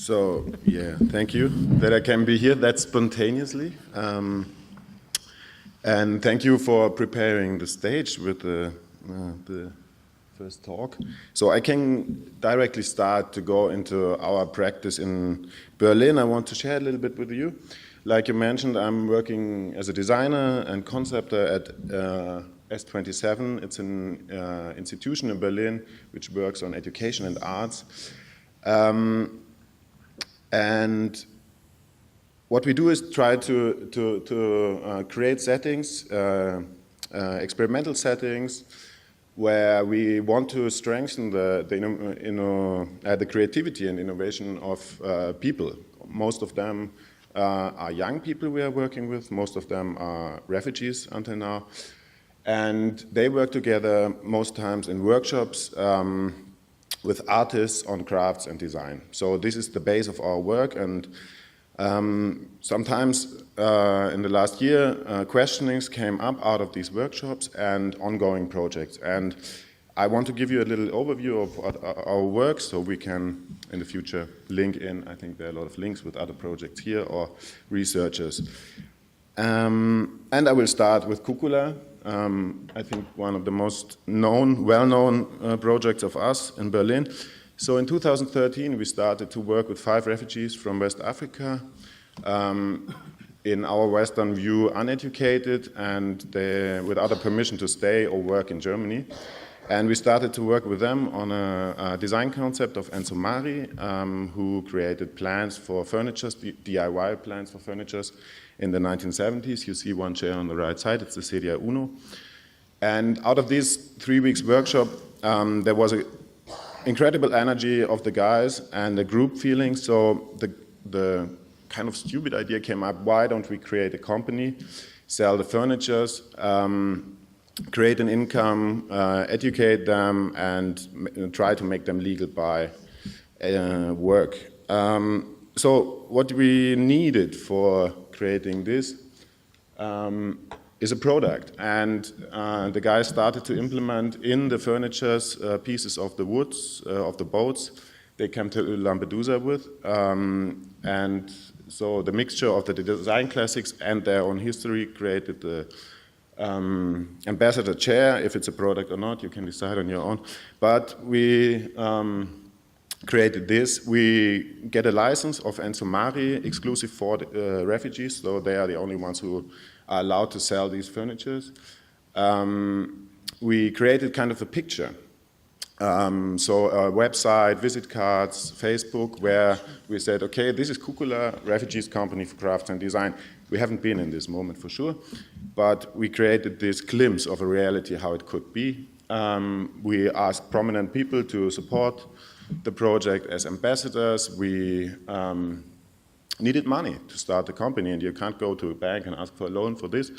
So, yeah, thank you that I can be here that spontaneously. And thank you for preparing the stage with the first talk. So I can directly start to go into our practice in Berlin. I want to share a little bit with you. Like you mentioned, I'm working as a designer and conceptor at S27. It's an institution in Berlin which works on education and arts. And what we do is try to create settings, experimental settings, where we want to strengthen the creativity and innovation of people. Most of them are young people we are working with. Most of them are refugees until now. And they work together most times in workshops with artists on crafts and design. So this is the base of our work. And sometimes in the last year, questionings came up out of these workshops and ongoing projects. And I want to give you a little overview of our work so we can, in the future, link in. I think there are a lot of links with other projects here or researchers. And I will start with CUCULA. I think one of the most well-known projects of us in Berlin. So in 2013, we started to work with 5 refugees from West Africa, in our Western view, uneducated, and without permission to stay or work in Germany. And we started to work with them on a design concept of Enzo Mari, who created plans for furniture, DIY plans for furniture in the 1970s. You see one chair on the right side, it's the Sedia Uno. And out of this 3 weeks workshop, there was an incredible energy of the guys and a group feeling. So the kind of stupid idea came up, why don't we create a company, sell the furnitures, create an income, educate them, and try to make them legal by work. So what we needed for creating this is a product. And the guys started to implement in the furnitures pieces of the woods, of the boats they came to Lampedusa with. And so the mixture of the design classics and their own history created the ambassador chair. If it's a product or not, you can decide on your own. But we created this. We get a license of Enzo Mari, exclusive for refugees, so they are the only ones who are allowed to sell these furnitures. We created kind of a picture. So a website, visit cards, Facebook, where we said, okay, this is CUCULA, Refugees Company for Crafts and Design. We haven't been in this moment for sure, but we created this glimpse of a reality, how it could be. We asked prominent people to support the project as ambassadors. We needed money to start the company, and you can't go to a bank and ask for a loan for this.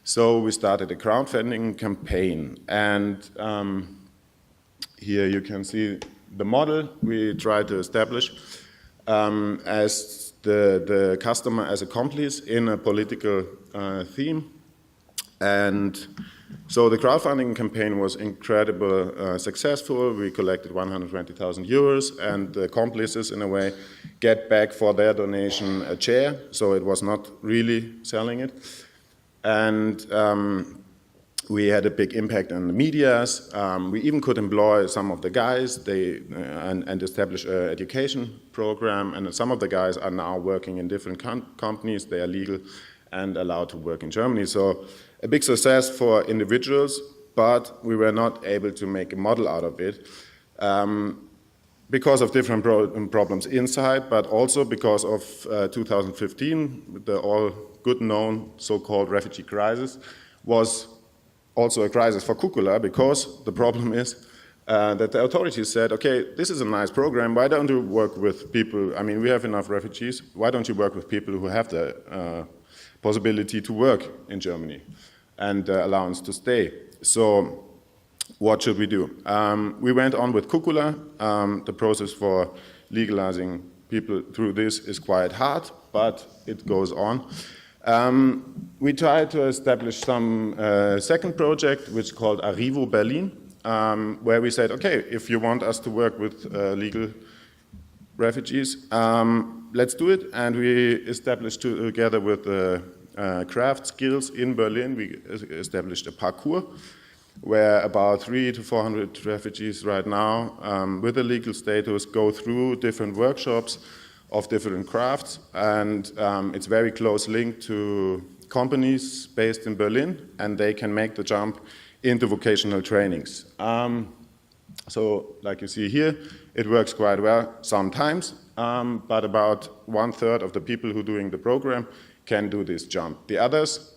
So we started a crowdfunding campaign, and here you can see the model we tried to establish as the customer as accomplice in a political theme. And so the crowdfunding campaign was incredibly successful. We collected 120,000 euros, and the accomplices, in a way, get back for their donation a chair. So it was not really selling it. And we had a big impact on the medias. We even could employ some of the guys and establish an education program. And some of the guys are now working in different companies. They are legal and allowed to work in Germany. So a big success for individuals, but we were not able to make a model out of it because of different problems inside, but also because of 2015, the all good known so-called refugee crisis was also a crisis for CUCULA, because the problem is that the authorities said, okay, this is a nice program, why don't you work with people, I mean, we have enough refugees, why don't you work with people who have the possibility to work in Germany and allowance to stay. So what should we do? We went on with CUCULA. The process for legalizing people through this is quite hard, but it goes on. We tried to establish some second project, which is called Arrivo Berlin, where we said, okay, if you want us to work with legal refugees. Let's do it. And we established together with the craft skills in Berlin, we established a parcours where about 300 to 400 refugees right now with a legal status go through different workshops of different crafts, and it's very close linked to companies based in Berlin, and they can make the jump into vocational trainings. So like you see here, it works quite well sometimes, but about 1/3 of the people who are doing the program can do this jump. The others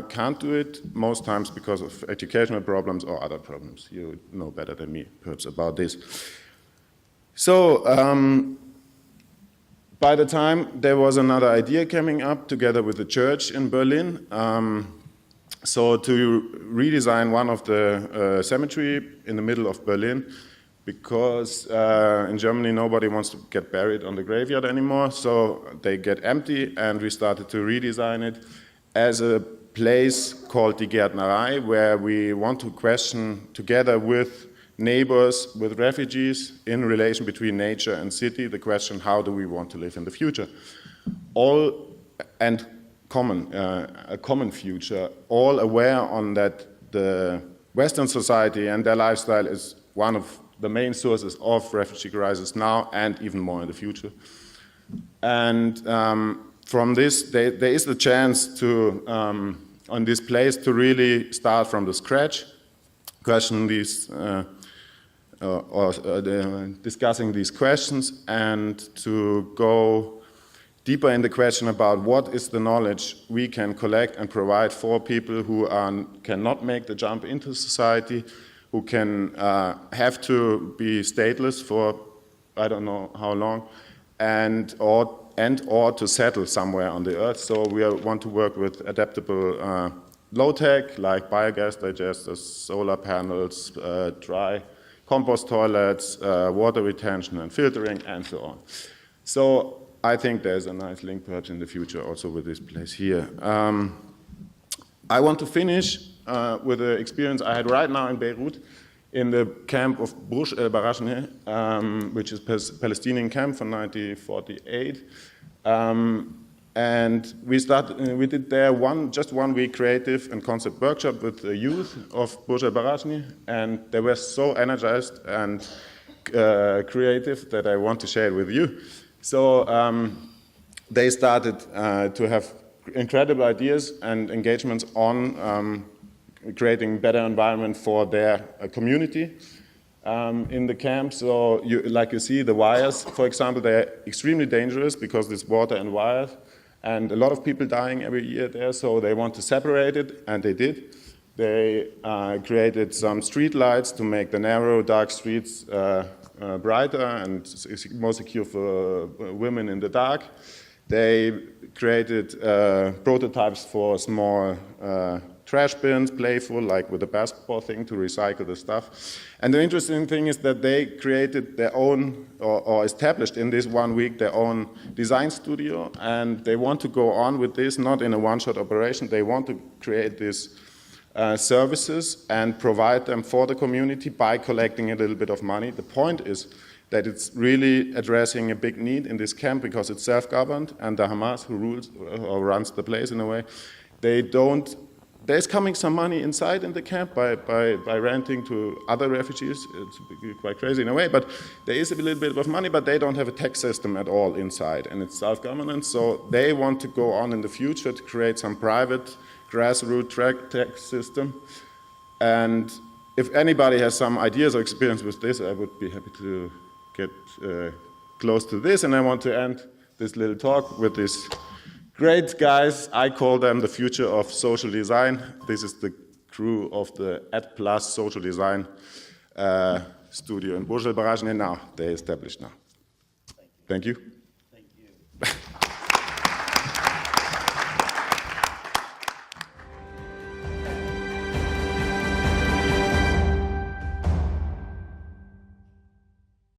can't do it, most times because of educational problems or other problems. You know better than me, perhaps, about this. So, by the time there was another idea coming up together with the church in Berlin, so to redesign one of the cemetery in the middle of Berlin, because in Germany nobody wants to get buried on the graveyard anymore, so they get empty, and we started to redesign it as a place called Die Gärtnerei, where we want to question together with neighbors, with refugees, in relation between nature and city, the question, how do we want to live in the future? All and common, a common future, all aware on that the Western society and their lifestyle is one of the main sources of refugee crisis now and even more in the future. And from this, there is the chance to, on this place, to really start from the scratch, question these, discussing these questions, and to go deeper in the question about what is the knowledge we can collect and provide for people who cannot make the jump into society, who can have to be stateless for I don't know how long, and or to settle somewhere on the earth. So we want to work with adaptable low-tech, like biogas digesters, solar panels, dry compost toilets, water retention and filtering, and so on. So I think there's a nice link perhaps in the future also with this place here. I want to finish with the experience I had right now in Beirut, in the camp of Bourj el Barajnieh, which is a Palestinian camp from 1948. And we did there just one week creative and concept workshop with the youth of Bourj el Barajnieh, and they were so energized and creative that I want to share it with you. So they started to have incredible ideas and engagements on creating better environment for their community in the camp. So like you see, the wires, for example, they're extremely dangerous because there's water and wires, and a lot of people dying every year there, so they want to separate it, and they did. They created some street lights to make the narrow, dark streets brighter and more secure for women in the dark. They created prototypes for small trash bins, playful, like with a basketball thing to recycle the stuff. And the interesting thing is that they created their own, or established in this 1 week, their own design studio, and they want to go on with this, not in a one-shot operation. They want to create these services and provide them for the community by collecting a little bit of money. The point is that it's really addressing a big need in this camp because it's self-governed, and the Hamas, who rules or runs the place in a way, there's coming some money inside in the camp by renting to other refugees. It's quite crazy in a way, but there is a little bit of money, but they don't have a tax system at all inside, and it's self-governance. So they want to go on in the future to create some private grassroots tax system. And if anybody has some ideas or experience with this, I would be happy to get close to this. And I want to end this little talk with this great guys. I call them the future of social design. This is the crew of the @+ social design studio in Bourj el Barajnieh now. They're established now. Thank you.